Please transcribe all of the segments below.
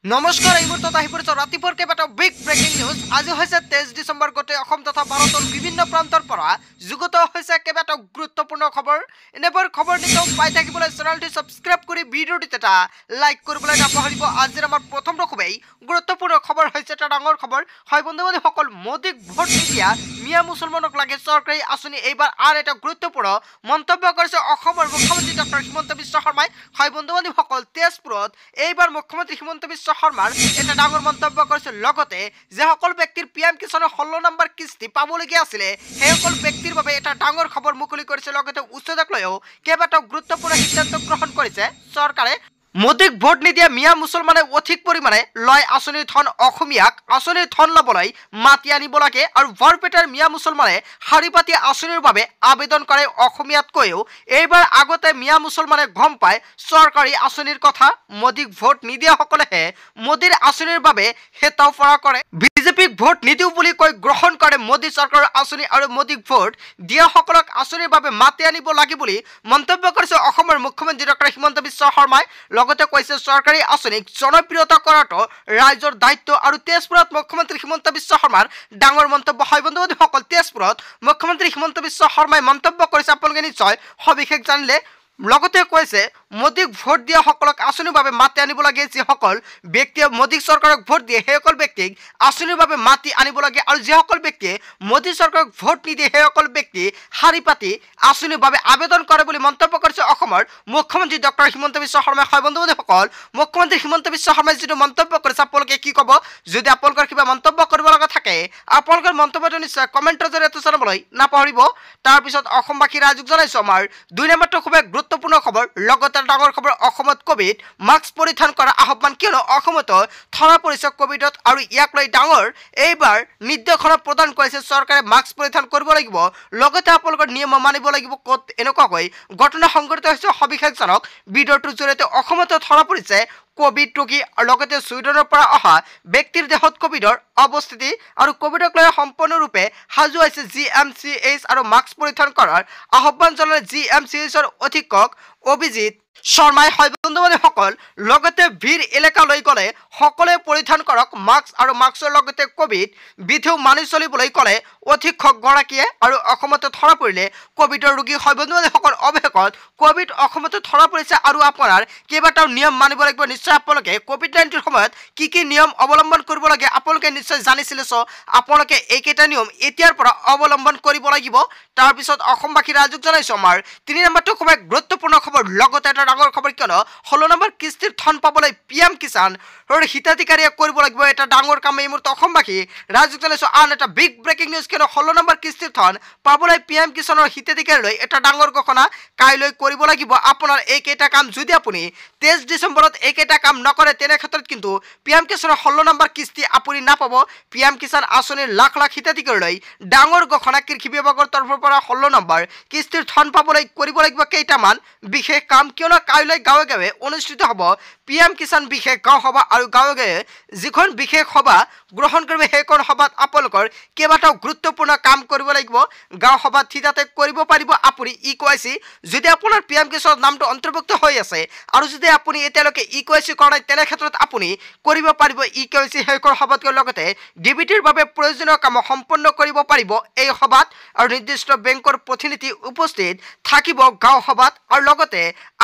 নমস্কাৰ এই মুহূৰ্তত আহি পৰিছে ৰাতিপুৱাৰ কেইবাটাও বিগ ব্ৰেকিং নিউজ। আজি হৈছে 23 ডিচেম্বৰ। গোটেই অসম তথা ভাৰতৰ বিভিন্ন প্ৰান্তৰ পৰা যুগত হৈছে কেইবাটাও গুৰুত্বপূৰ্ণ খবৰ। এনেবোৰ খবৰ নিতৌ পাই থাকিবলৈ চেনেলটি সাবস্ক্ৰাইব কৰি ভিডিঅ'টিত এটা লাইক কৰিবলৈ নাপাহৰিব। আজিৰ আমাৰ প্ৰথম খুবেই গুৰুত্বপূৰ্ণ খবৰ হৈছে এটা ডাঙৰ খবৰ। হয় বন্ধু-বান্ধৱীসকল, মোদীক ভোট নিদিয়া মিয়া মুছলমানক লাগে চৰকাৰী আঁচনি। এইবাৰ আৰু এটা গুৰুত্বপূৰ্ণ মন্তব্য কৰিছে অসমৰ মুখ্যমন্ত্ৰী ডক্টৰ হিমন্ত বিশ্ব শৰ্মাই। হয় বন্ধু-বান্ধৱীসকল, তেজপুৰত এইবাৰ মুখ্যমন্ত্ৰী হিমন্ত বিশ্ব শৰ্মাৰ এটা ডাঙৰ মন্তব্য কৰিছে। লগতে যেসকল ব্যক্তিৰ পিএম কিষাণৰ 16 নম্বৰ কিস্তি পাবলগীয়া আছিলে সেইসকল ব্যক্তিৰ বাবে এটা ডাঙৰ খবৰ মুকলি কৰিছে। লগতে উচ্চতাক লৈও কেইবাটাও গুৰুত্বপূৰ্ণ সিদ্ধান্ত গ্ৰহণ কৰিছে চৰকাৰে। মোদীক ভোট নিদিয়া মিয়া মুছলমানে অধিক পৰিমাণে লয় আঁচনিৰ ধন। অসমীয়াক আঁচনিৰ ধন ল'বলৈ মাতি আনিব লাগে আৰু বৰপেটাৰ মিয়া মুছলমানে শাৰী পাতি আঁচনিৰ বাবে আবেদন কৰে। অসমীয়াতকৈও এইবাৰ আগতে মিয়া মুছলমানে গম পায় চৰকাৰী আঁচনিৰ কথা। মোদীক ভোট নিদিয়াসকলেহে মোদীৰ আঁচনিৰ বাবে হেতাও ফৰা কৰে। বিজেপিক ভোট নিদিওঁ বুলি কৈ গ্ৰহণ কৰে মোদী চৰকাৰৰ আঁচনি আৰু মোদীক ভোট দিয়াসকলক আঁচনিৰ বাবে মাতি আনিব লাগে বুলি মন্তব্য কৰিছে অসমৰ মুখ্যমন্ত্ৰী ডক্টৰ হিমন্ত বিশ্ব শৰ্মাই। লগতে কৈছে চৰকাৰী আঁচনিক জনপ্ৰিয়তা কৰাটো ৰাইজৰ দায়িত্ব। আৰু তেজপুৰত মুখ্যমন্ত্ৰী হিমন্ত বিশ্ব শৰ্মাৰ ডাঙৰ মন্তব্য। হয় বন্ধু-বান্ধৱীসকল, তেজপুৰত মুখ্যমন্ত্ৰী হিমন্ত বিশ্ব শৰ্মাই মন্তব্য কৰিছে, আপোনালোকে নিশ্চয় সবিশেষ জানিলে। লগতে কৈছে মোদীক ভোট দিয়াসকলক আঁচনিৰ বাবে মাতি আনিব লাগে। যিসকল ব্যক্তিয়ে মোদী চৰকাৰক ভোট দিয়ে সেইসকল ব্যক্তিক আঁচনিৰ বাবে মাতি আনিব লাগে আৰু যিসকল ব্যক্তিয়ে মোদী চৰকাৰক ভোট নিদিয়ে সেইসকল ব্যক্তি শাৰী পাতি আঁচনিৰ বাবে আবেদন কৰে বুলি মন্তব্য কৰিছে অসমৰ মুখ্যমন্ত্ৰী ডক্টৰ হিমন্ত বিশ্ব শৰ্মাই। হয় বন্ধু-বান্ধৱীসকল, মুখ্যমন্ত্ৰী হিমন্ত বিশ্ব শৰ্মাই যিটো মন্তব্য কৰিছে আপোনালোকে কি ক'ব? যদি আপোনালোকৰ কিবা মন্তব্য কৰিব লগা থাকে আপোনালোকৰ মন্তব্যটো নিশ্চয় কমেণ্টৰ জৰিয়তে জনাবলৈ নাপাহৰিব। তাৰপিছত অসমবাসী ৰাইজক জনাইছোঁ আমাৰ 2 নম্বৰটো খুবেই গুৰুত্বপূৰ্ণ খবৰ। লগতে ডাঙৰ খবৰ, অসমত কোভিড মাস্ক পৰিধান কৰা আহ্বান, কিয়নো অসমতো ধৰা পৰিছে কোভিডত আৰু ইয়াক লৈ ডাঙৰ এইবাৰ নিৰ্দেশনা প্ৰদান কৰিছে চৰকাৰে। মাস্ক পৰিধান কৰিব লাগিব, লগতে আপোনালোকৰ নিয়ম মানিব লাগিব। ক'ত এনেকুৱাকৈ ঘটনা সংঘটিত হৈছে সবিশেষ জানক ভিডিঅ'টোৰ জৰিয়তে। অসমতো ধৰা পৰিছে কোভিড ৰোগী, লগতে ছুইডেনৰ পৰা অহা ব্যক্তিৰ দেহত কোভিডৰ অৱস্থিতি আৰু কোভিডক লৈ সম্পূৰ্ণৰূপে সাজু হৈছে GMCH আৰু মাস্ক পৰিধান কৰাৰ আহ্বান জনালে GMCHৰ অধীক্ষক অভিজিত শৰ্মাই। হয় বন্ধু-বান্ধৱীসকল, লগতে ভিৰ এলেকালৈ গ'লে সকলোৱে পৰিধান কৰক মাস্ক আৰু মাস্কৰ লগতে কোভিড বিধিও মানি চলিবলৈ ক'লে অধীক্ষকগৰাকীয়ে। আৰু অসমতো ধৰা পৰিলে কোভিডৰ ৰোগী। হয় বন্ধু-বান্ধৱীসকল, অৱশেষত কোভিড অসমতো ধৰা পৰিছে আৰু আপোনাৰ কেইবাটাও নিয়ম মানিব লাগিব। নিশ্চয় আপোনালোকে কোভিড-19 সময়ত কি কি নিয়ম অৱলম্বন কৰিব লাগে আপোনালোকে নিশ্চয় জানিছিলে। আপোনালোকে এইকেইটা নিয়ম এতিয়াৰ পৰা অৱলম্বন কৰিব লাগিব। তাৰপিছত অসমবাসী ৰাইজক জনাইছোঁ আমাৰ 3 নম্বৰটো খুবেই গুৰুত্বপূৰ্ণ খবৰ। লগতে এটা ডাঙৰ খবৰ, কিয়নো 16 নম্বৰ কিস্তিৰ ধন পাবলৈ পিএম কিষাণ হিতাধিকাৰীয়ে কৰিব লাগিব এটা ডাঙৰ কাম। এই মুহূৰ্তত অসমবাসী ৰাইজক জনাইছোঁ আন এটা বিগ ব্ৰেকিং নিউজ, কিয়নো 16 নম্বৰ কিস্তিৰ ধন পাবলৈ পিএম কিষাণৰ হিতাধিকাৰীলৈ এটা ডাঙৰ ঘোষণা কাইলৈ কৰিব লাগিব আপোনাৰ এইকেইটা কাম। যদি আপুনি 23 ডিচেম্বৰত এইকেইটা কাম নকৰে তেনে ক্ষেত্ৰত কিন্তু পিএম কিষাণৰ 16 নম্বৰ কিস্তি আপুনি নাপাব। পিএম কিষাণ আঁচনিৰ লাখ লাখ হিতাধিকাৰীলৈ ডাঙৰ ঘোষণা। কৃষি বিভাগৰ তৰফৰ পৰা 16 নম্বৰ কিস্তিৰ ধন পাবলৈ কৰিব লাগিব কেইটামান বিশেষ কাম, কিয়নো কাইলৈ গাঁৱে গাঁৱে অনুষ্ঠিত হ'ব পিএম কিষাণ বিশেষ গাঁও সভা। আৰু গাঁৱে গাঁৱে যিখন বিশেষ সভা গ্ৰহণ কৰিব সেইখন সভাত আপোনালোকৰ কেইবাটাও গুৰুত্বপূৰ্ণ কাম কৰিব লাগিব। গাঁও সভাত থিতাতে কৰিব পাৰিব আপুনি EKYC যদি আপোনাৰ পিএম কিষাণৰ নামটো অন্তৰ্ভুক্ত হৈ আছে। আৰু যদি আপুনি এতিয়ালৈকে EKYC কৰা নাই তেনে ক্ষেত্ৰত আপুনি কৰিব পাৰিব EKYC সেইখন সভাত। লগতে ডিবিটিৰ বাবে প্ৰয়োজনীয় কাম সম্পন্ন কৰিব পাৰিব এই সভাত। আৰু নিৰ্দিষ্ট বেংকৰ প্ৰতিনিধি উপস্থিত থাকিব গাঁও সভাত। আৰু লগতে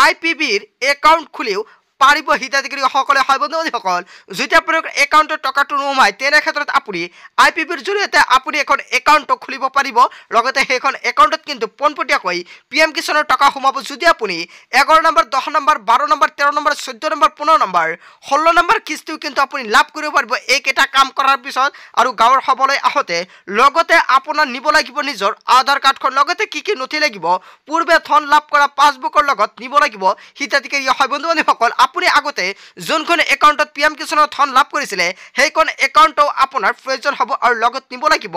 IPBৰ একাউণ্ট খুলিও পাৰিব হিতাধিকাৰীসকলে। হয় বন্ধু-বান্ধৱীসকল, যদি আপোনাৰ একাউণ্টত টকাটো নোসোমায় তেনে ক্ষেত্ৰত আপুনি IPBৰ জৰিয়তে আপুনি এখন একাউণ্ট খুলিব পাৰিব। লগতে সেইখন একাউণ্টত কিন্তু পোনপটীয়াকৈ পিএম কিষাণৰ টকা সোমাব। যদি আপুনি 11 number, 10 number, 12 number, 13 number, 14 number, 15 number, 16 number কিস্তিও কিন্তু আপুনি লাভ কৰিব পাৰিব এইকেইটা কাম কৰাৰ পিছত। আৰু গাঁৱৰ সভালৈ আহোঁতে লগতে আপোনাৰ নিব লাগিব নিজৰ আধাৰ কাৰ্ডখন, লগতে কি কি নথি লাগিব পূৰ্বে ধন লাভ কৰা পাছবুকৰ লগত নিব লাগিব হিতাধিকাৰী। হয় বন্ধু-বান্ধৱীসকল, আপুনি আগতে যোনখন একাউণ্টত পিএম কিষাণৰ ধন লাভ কৰিছিলে সেইখন একাউণ্টও আপোনাৰ প্ৰয়োজন হ'ব। আৰু লগত নিব লাগিব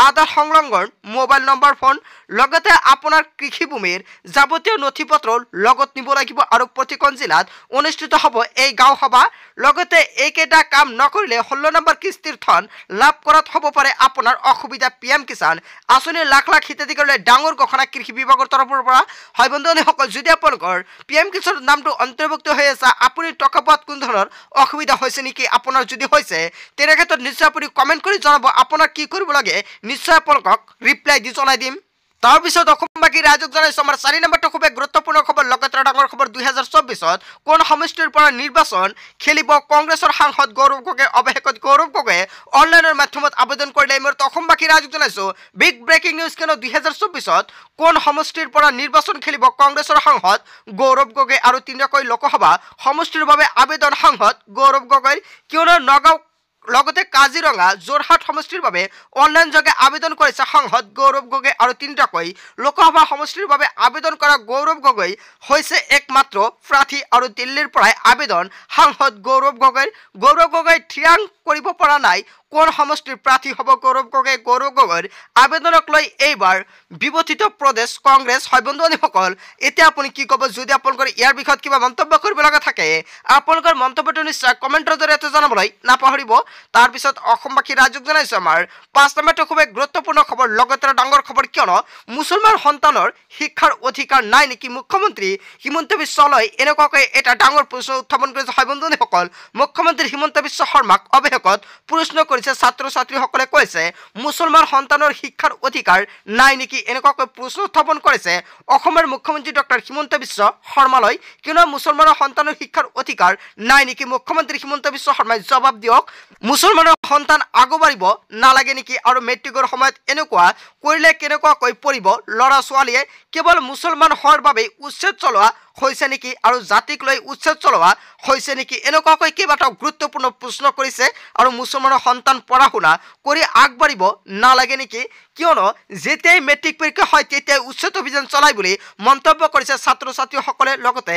আধাৰ সংলগ্ন মোবাইল নম্বৰ, ফোন, লগতে আপোনাৰ কৃষিভূমিৰ যাৱতীয় নথি পত্ৰ লগত নিব লাগিব। আৰু প্ৰতিখন জিলাত অনুষ্ঠিত হ'ব এই গাঁও সভা। লগতে এইকেইটা কাম নকৰিলে 16 নম্বৰ কিস্তিৰ ধন লাভ কৰাত হ'ব পাৰে আপোনাৰ অসুবিধা। পিএম কিষাণ আঁচনিৰ লাখ লাখ হিতাধিকাৰীলৈ ডাঙৰ ঘোষণা কৃষি বিভাগৰ তৰফৰ পৰা। হয় বন্ধু-বান্ধৱীসকল, যদি আপোনালোকৰ পিএম কিষাণৰ নামটো অন্তৰ্ভুক্ত হৈ আছে আপুনি টকা পোৱাত কোনো ধৰণৰ অসুবিধা হৈছে নেকি আপোনাৰ যদি হৈছে তেনে ক্ষেত্ৰত নিশ্চয় আপুনি কমেণ্ট কৰি জনাব আপোনাৰ কি কৰিব লাগে নিশ্চয় আপোনালোকক ৰিপ্লাই দি জনাই দিম তাৰপিছত অসমবাসী ৰাইজক জনাইছো আমাৰ 4 নম্বৰটো খুব গুৰুত্বপূৰ্ণ খবৰ লগতে ডাঙৰ খবৰ 2024 কোন সমষ্টিৰ পৰা নিৰ্বাচন খেলিব কংগ্ৰেছৰ সাংসদ গৌৰৱ গগৈ অৱশেষত গৌৰৱ গগৈ অনলাইনৰ মাধ্যমত আবেদন কৰিলে মোৰ অসমবাসী ৰাইজক জনাইছো বিগ ব্ৰেকিং নিউজ কিনো 2024 কোন সমষ্টিৰ পৰা নিৰ্বাচন খেলিব কংগ্ৰেছৰ সাংসদ গৌৰৱ গগৈ আৰু তিনিটাকৈ লোকসভা সমষ্টিৰ বাবে আবেদন সাংসদ গৌৰৱ গগৈ কিয়নো নগাঁও লগতে কাজিৰঙা যোৰহাট সমষ্টিৰ বাবে অনলাইন যোগে আবেদন কৰিছে সাংসদ গৌৰৱ গগৈ আৰু তিনিটাকৈ লোকসভা সমষ্টিৰ বাবে আবেদন কৰা গৌৰৱ গগৈ হৈছে একমাত্ৰ প্ৰাৰ্থী আৰু দিল্লীৰ পৰাই আবেদন সাংসদ গৌৰৱ গগৈ থিৰাং কৰিব পৰা নাই কোন সমষ্টিৰ প্ৰাৰ্থী হ'ব গৌৰৱ গগৈৰ আবেদনক লৈ এইবাৰ বিবৰ্তিত প্ৰদেশ কংগ্ৰেছ হয় বন্ধুসকল এতিয়া আপুনি কি ক'ব যদি আপোনালোকৰ ইয়াৰ বিষয়ত কিবা মন্তব্য কৰিব লগা থাকে আপোনালোকৰ মন্তব্যটো নিশ্চয় কমেণ্টৰ জৰিয়তে জনাবলৈ নাপাহৰিব তাৰপিছত অসমবাসী ৰাইজক জনাইছো আমাৰ 5 নম্বৰটো খুব গুৰুত্বপূৰ্ণ খবৰ লগতে ডাঙৰ খবৰ কিয়নো মুছলমান সন্তানৰ শিক্ষাৰ অধিকাৰ নাই নেকি মুখ্যমন্ত্ৰী হিমন্ত বিশ্ব শৰ্মাই এনেকুৱাকৈ এটা ডাঙৰ প্ৰশ্ন উত্থাপন কৰিছে হয় বন্ধুসকল মুখ্যমন্ত্ৰী হিমন্ত বিশ্ব শৰ্মাক অৱশেষত প্ৰশ্ন কৰিছে ছাত্ৰ ছাত্ৰীসকলে কৈছে মুছলমান সন্তানৰ শিক্ষাৰ অধিকাৰ নাই নেকি এনেকুৱাকৈ প্ৰশ্ন উত্থাপন কৰিছে অসমৰ মুখ্যমন্ত্ৰী ডক্টৰ হিমন্ত বিশ্ব শৰ্মালৈ কিয়নো মুছলমানৰ সন্তানৰ শিক্ষাৰ অধিকাৰ নাই নেকি মুখ্যমন্ত্ৰী হিমন্ত বিশ্ব শৰ্মাই জবাব দিয়ক মুছলমানৰ সন্তান আগবাঢ়িব নালাগে নেকি আৰু মেট্ৰিকৰ সময়ত এনেকুৱা কৰিলে কেনেকুৱাকৈ পৰিব ল'ৰা ছোৱালীয়ে কেৱল মুছলমান হোৱাৰ বাবে উচ্ছেদ চলোৱা হৈছে নেকি আৰু জাতিক লৈ উচ্ছেদ চলোৱা হৈছে নেকি এনেকুৱাকৈ কেইবাটাও গুৰুত্বপূৰ্ণ প্ৰশ্ন কৰিছে আৰু মুছলমানৰ সন্তান পঢ়া শুনা কৰি আগবাঢ়িব নালাগে নেকি কিয়নো যেতিয়াই মেট্ৰিক পৰীক্ষা হয় তেতিয়াই উচ্ছেদ অভিযান চলাই বুলি মন্তব্য কৰিছে ছাত্ৰ ছাত্ৰীসকলে লগতে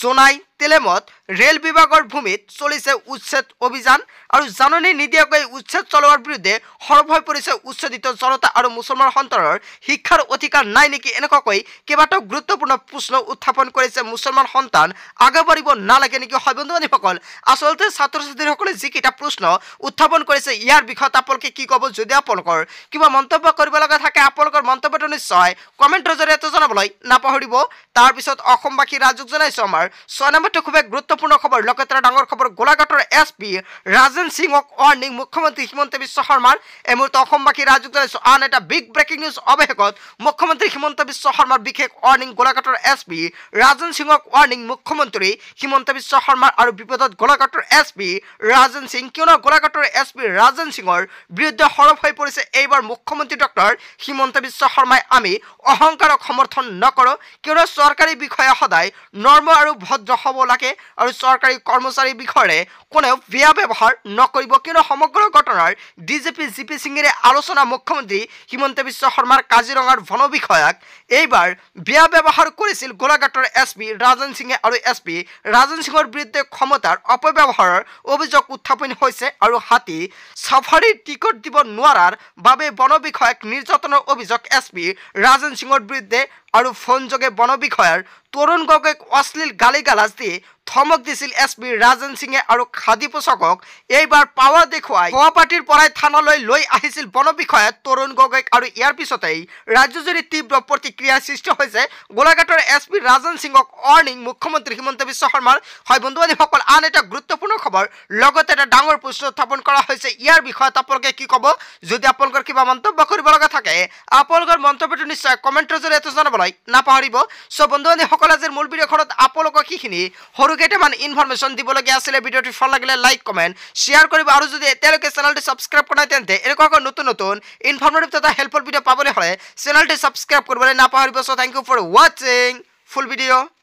জনাই তেলেমত ৰেল বিভাগৰ ভূমিত চলিছে উচ্ছেদ অভিযান আৰু জাননী নিদিয়াকৈ উচ্ছেদ চলোৱাৰ বিৰুদ্ধে সৰব হৈ পৰিছে উচ্ছেদিত জনতা আৰু মুছলমান সন্তানৰ শিক্ষাৰ অধিকাৰ নাই নেকি এনেকুৱাকৈ কেইবাটাও গুৰুত্বপূৰ্ণ প্ৰশ্ন উত্থাপন কৰিছে মুছলমান সন্তান আগবাঢ়িব নালাগে নেকি হয় বন্ধুসকল আচলতে ছাত্ৰ ছাত্ৰীসকলে যিকেইটা প্ৰশ্ন উত্থাপন কৰিছে ইয়াৰ বিষয়ত আপোনালোকে কি ক'ব যদি আপোনালোকৰ কিবা মন্তব্য কৰিব লগা থাকে আপোনালোকৰ মন্তব্যটো নিশ্চয় কমেণ্টৰ জৰিয়তে জনাবলৈ নাপাহৰিব তাৰপিছত অসমবাসী ৰাইজক জনাইছো আমাৰ 6 নম্বৰটো খুব গুৰুত্বপূৰ্ণ খবৰ লগতে ডাঙৰ খবৰ গোলাঘাটৰ এছপি ৰাজেন সিঙক ৱাৰ্নিং মুখ্যমন্ত্ৰী হিমন্ত বিশ্ব শৰ্মাৰ এই মুহূৰ্তে অসমবাসী ৰাইজক জনাইছো আন এটা বিগ ব্ৰেকিং নিউজ অৱশেষত মুখ্যমন্ত্ৰী হিমন্ত বিশ্ব শৰ্মাৰ বিশেষ ৱাৰ্নিং গোলাঘাটৰ এছপি ৰাজেন সিঙক ৱাৰ্নিং মুখ্যমন্ত্ৰী হিমন্ত বিশ্ব শৰ্মাৰ আৰু বিপদত গোলাঘাটৰ এছপি ৰাজেন সিং কিয়নো গোলাঘাটৰ এছপি ৰাজেন সিঙৰ বিৰুদ্ধে সৰব হৈ পৰিছে এইবাৰ মুখ্যমন্ত্ৰী ডক্টৰ হিমন্ত বিশ্ব শৰ্মাই আমি অহংকাৰক সমৰ্থন নকৰো কিয়নো চৰকাৰী বিষয়া সদায় নৰ্ম আৰু ভদ্ৰ হ'ব লাগে আৰু চৰকাৰী কৰ্মচাৰী বিষয়ে কোনেও বেয়া ব্যৱহাৰ নকৰিব কিয়নো সমগ্ৰ ঘটনাৰ ডিজিপি জিপি সিঙেৰে আলোচনা মুখ্যমন্ত্ৰী হিমন্ত বিশ্ব শৰ্মাৰ কাজিৰঙাৰ বন বিষয়াক এইবাৰ বেয়া ব্যৱহাৰ কৰিছিল গোলাঘাটৰ এছপি ৰাজেন সিঙে আৰু এছপি ৰাজেন সিঙৰ বিৰুদ্ধে ক্ষমতাৰ অপব্যৱহাৰৰ অভিযোগ উত্থাপন হৈছে আৰু হাতী সাফাৰীৰ টিকট দিব নোৱাৰাৰ বাবে বন বিষয়াক নিৰ্যাতনৰ অভিযোগ এছপি ৰাজেন সিঙৰ বিৰুদ্ধে আৰু ফোন যোগে বন বিষয়াৰ তৰুণ গগৈক অশ্লীল গালিগালাজ দি ধমক দিছিল এছপি ৰাজেন সিঙে আৰু খাদী পোছাকক এইবাৰ পাৱাৰ দেখুৱাই গুৱাহাটীৰ পৰাই থানালৈ লৈ আহিছিল বন বিষয়া তৰুণ গগৈক আৰু ইয়াৰ পিছতেই ৰাজ্যজুৰি তীব্ৰ প্ৰতিক্ৰিয়াৰ সৃষ্টি হৈছে গোলাঘাটৰ এছপি ৰাজেন সিঙক ৱাৰ্নিং মুখ্যমন্ত্ৰী হিমন্ত বিশ্ব শৰ্মাৰ হয় বন্ধুসকল আন এটা গুৰুত্বপূৰ্ণ খবৰ লগতে এটা ডাঙৰ প্ৰশ্ন উত্থাপন কৰা হৈছে ইয়াৰ বিষয়ত আপোনালোকে কি ক'ব যদি আপোনালোকৰ কিবা মন্তব্য কৰিব লগা থাকে আপোনালোকৰ মন্তব্যটো নিশ্চয় কমেণ্টৰ জৰিয়তে জনাবলৈ নাপাহৰিব সো বন্ধুসকল আজিৰ মূল ভিডিঅ'খনত আপোনালোকক কিখিনি সৰু কেইটামান ইনফৰমেশ্যন দিবলগীয়া আছিলে ভিডিঅ'টো ভাল লাগিলে লাইক কমেণ্ট শ্বেয়াৰ কৰিব আৰু যদি এতিয়ালৈকে চেনেলটো ছাবস্ক্ৰাইব কৰা নাই তেন্তে এনেকুৱাকৈ নতুন নতুন ইনফৰমেটিভ তথা হেল্পফুল ভিডিঅ' পাবলৈ হ'লে চেনেলটো ছাবস্ক্ৰাইব কৰিবলৈ নাপাহৰিব সো থ্যাংক ইউ ফৰ ৱাচিং ফুল ভিডিঅ'